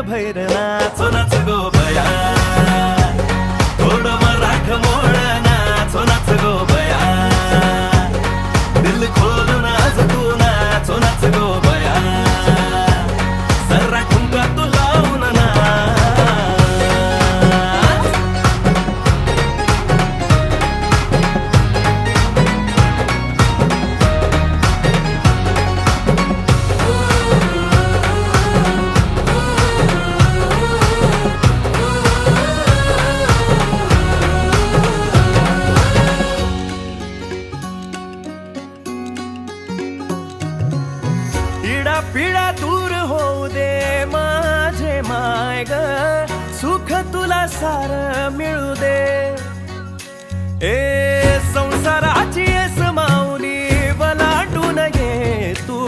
भैर नाचो नाच गो बया, थोडं मराठ मोळ नाचो नाच गो बया, दिल खोलून आज तू नाचो नाच गो बया, सर्रा ठुमका तू लावून नाच. पिढा पिढा दूर होऊ दे माझे माय ग, सुख तुला सार मिळू दे. ए संसाराची एस माऊली वलाटून ये तू,